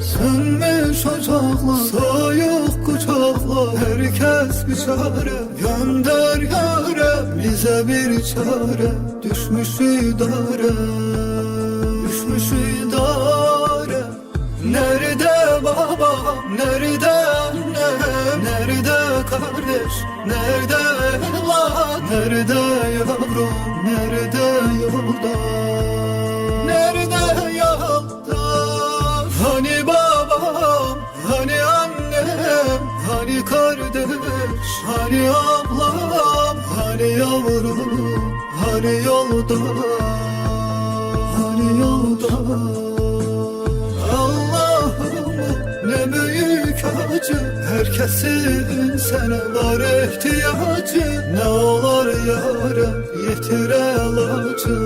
Sönmüş ocaklar, soğuk kucaklar, herkes bir çare gönder yâre. Bize bir çare düşmüş idare, düşmüş idare. Nerede babam, nerede annem, nerede kardeş, nerede evlat, nerede yavrum, nerede yolda, nerede yolda? Hani babam, hani annem, hani kardeş, hani ablam, hani yavrum, hani yolda, hani yolda. Ne büyük acı, herkesin sana var ihtiyacı. Ne olar yâre, yetir el acı.